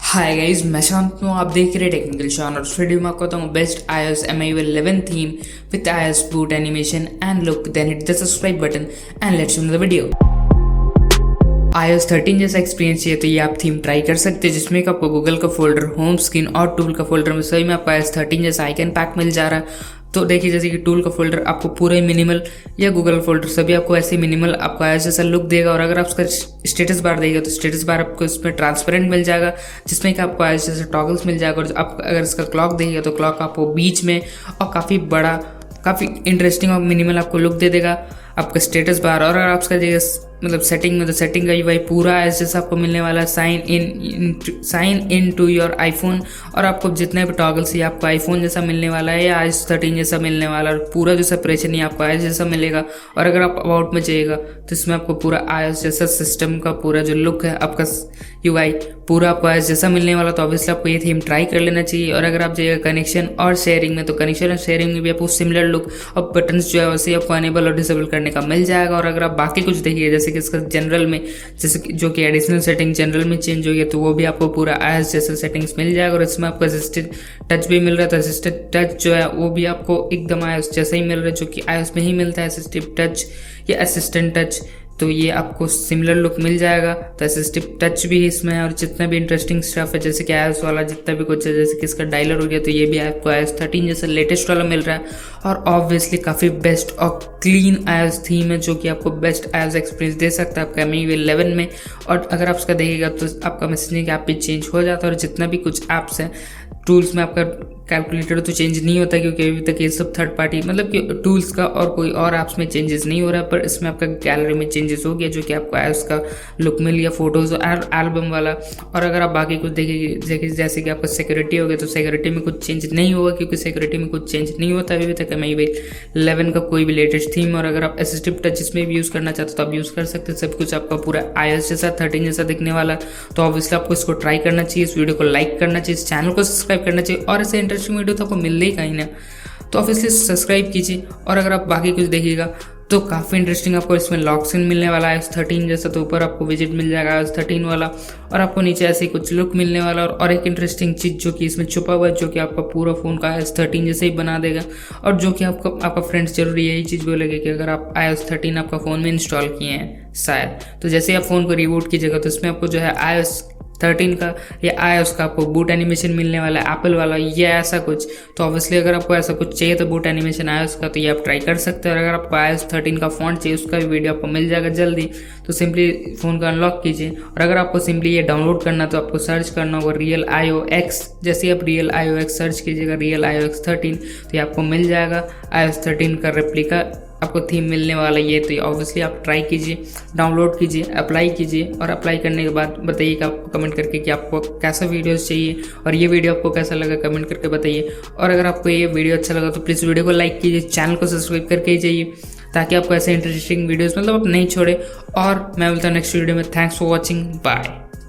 Hi guys, मैं शांत हूँ। आप देख रहे हैं टेक्निकल शॉन और इस वीडियो में आपको बताऊंगा best iOS MIUI 11 theme with iOS boot animation and look. Then hit the subscribe button and let's show the video. iOS 13 जैसा एक्सपीरियंस चाहिए तो ये आप थीम ट्राई कर सकते हैं, जिसमें आपको गूगल का फोल्डर, होम स्क्रीन और टूल का फोल्डर में सभी में आपको iOS 13 जैसा आइकन पैक मिल जा रहा है। तो देखिए, जैसे कि टूल का फोल्डर आपको पूरा ही मिनिमल या गूगल फोल्डर सभी आपको ऐसे मिनिमल आपको iOS जैसा लुक देगा। और अगर आप उसका स्टेटस बार देगा तो स्टेटस बार आपको इसमें ट्रांसपेरेंट मिल जाएगा, जिसमें कि आपको iOS जैसे टॉगल्स मिल जाएगा। और आप अगर इसका क्लॉक देगा तो क्लॉक आपको बीच में और काफ़ी बड़ा, काफ़ी इंटरेस्टिंग और मिनिमल आपको लुक दे देगा आपका स्टेटस बार। और अगर आप उसका देगा मतलब सेटिंग में, तो सेटिंग का यूआई पूरा ऐसे जैसा आपको मिलने वाला है। Sign in to your iPhone, और आपको जितने भी टॉगल्स ये आपको आईफोन जैसा मिलने वाला है या iOS 13 जैसा मिलने वाला है। और पूरा जो सेपरेशन है आपको iOS जैसा मिलेगा। और अगर आप अबाउट में जाइएगा तो इसमें आपको पूरा iOS जैसा सिस्टम का पूरा जो लुक है आपका यूआई पूरा आपको iOS जैसा मिलने वाला। तो ऑब्वियसली आपको ये थीम ट्राई कर लेना चाहिए। और अगर आप जाइएगा कनेक्शन और शेयरिंग में, तो कनेक्शन और शेयरिंग में भी आपको सिमिलर लुक और बटन्स जो है वैसे आपको अनेबल और डिसेबल करने का मिल जाएगा। और अगर आप बाकी कुछ देखिए, जैसे कि इसका जनरल में, जैसे कि जो कि एडिशनल सेटिंग जनरल में चेंज हो गया, तो वो भी आपको पूरा iOS जैसा सेटिंग्स मिल जाएगा। और इसमें आपको असिस्टेंट टच भी मिल रहा था। असिस्टेंट टच जो है वो भी आपको एकदम iOS जैसा ही मिल रहा है, जो कि iOS में ही मिलता है, असिस्टिव टच या असिस्टेंट टच। तो ये आपको सिमिलर लुक मिल जाएगा। तो असिस्टिव टच भी इसमें है। और जितना भी इंटरेस्टिंग स्टफ है, जैसे कि iOS वाला जितना भी कुछ है, जैसे कि इसका डायलर हो गया, तो ये भी आपको iOS 13 जैसा लेटेस्ट वाला मिल रहा है। और ऑब्वियसली काफ़ी बेस्ट और क्लीन iOS थीम है, जो कि आपको बेस्ट iOS एक्सपीरियंस दे सकता है आपका MIUI 11 में। और अगर आप उसका देखिएगा तो आपका मैसेजिंग ऐप भी चेंज हो जाता है। और जितना भी कुछ ऐप्स हैं टूल्स में, आपका कैलकुलेटर तो चेंज नहीं होता, क्योंकि अभी तक ये सब थर्ड पार्टी मतलब कि टूल्स का और कोई और ऐप्स में चेंजेस नहीं हो रहा है। पर इसमें आपका गैलरी में चेंजेस हो गया, जो कि आपको iOS का लुक मिल गया, फोटोज़ और एल्बम वाला। और अगर आप बाकी कुछ देखिए, जैसे कि आपका सिक्योरिटी हो गया, तो सिक्योरिटी में कुछ चेंज नहीं होगा, क्योंकि सिक्योरिटी में कुछ चेंज नहीं होता अभी तक MIUI 11 का कोई भी लेटेस्ट थीम। और अगर आप असिस्टिव टच इसमें भी यूज़ करना चाहते हो तो आप यूज़ कर सकते हैं। सब कुछ आपका पूरा iOS जैसा 13 जैसा दिखने वाला है। तो ऑब्वियसली आपको इसको ट्राई करना चाहिए, इस वीडियो को लाइक करना चाहिए, इस चैनल को सब्सक्राइब करना चाहिए। और ऐसे इंटरेस्टिंग वीडियो तो आपको मिल ही कहीं ना, तो ऑब्वियसली सब्सक्राइब कीजिए। और अगर आप बाकी कुछ देखिएगा तो काफ़ी इंटरेस्टिंग आपको इसमें लॉक स्क्रीन मिलने वाला है iOS 13 जैसा। तो ऊपर आपको विजिट मिल जाएगा iOS 13 वाला, और आपको नीचे ऐसे कुछ लुक मिलने वाला। और एक इंटरेस्टिंग चीज़ जो कि इसमें छुपा हुआ है, जो कि आपका पूरा फ़ोन का iOS 13 जैसे ही बना देगा। और जो कि आपका फ्रेंड्स जरूर यही चीज़ बोलेगा कि अगर आप iOS 13 आपका फ़ोन में इंस्टॉल किए हैं शायद, तो जैसे आप फ़ोन को रिबूट कीजिएगा तो इसमें आपको जो है iOS 13 का या iOS का आपको बूट एनिमेशन मिलने वाला है, एप्पल वाला या ऐसा कुछ। तो ऑब्वियसली अगर आपको ऐसा कुछ चाहिए तो बूट एनिमेशन iOS का, तो ये आप ट्राई कर सकते हैं। और अगर आपको iOS 13 का फॉन्ट चाहिए, उसका भी वीडियो आपको मिल जाएगा जल्दी। तो सिंपली फ़ोन का अनलॉक कीजिए। और अगर आपको सिंपली ये डाउनलोड करना तो आपको सर्च करना होगा रियल iOS। जैसे ही आप रियल iOS सर्च कीजिएगा, रियल iOS 13, तो ये आपको मिल जाएगा iOS 13 का रेप्लिका आपको थीम मिलने वाला ये। तो ऑब्वियसली आप ट्राई कीजिए, डाउनलोड कीजिए, अप्लाई कीजिए। और अप्लाई करने के बाद बताइए कि आपको कमेंट करके कि आपको कैसा वीडियोस चाहिए और ये वीडियो आपको कैसा लगा, कमेंट करके बताइए। और अगर आपको ये वीडियो अच्छा लगा तो प्लीज़ वीडियो को लाइक कीजिए, चैनल को सब्सक्राइब करके ही जाइए, ताकि आपको ऐसे इंटरेस्टिंग वीडियोज़ मतलब आप नहीं छोड़े। और मैं मिलता हूँ नेक्स्ट वीडियो में। Thanks for watching, bye.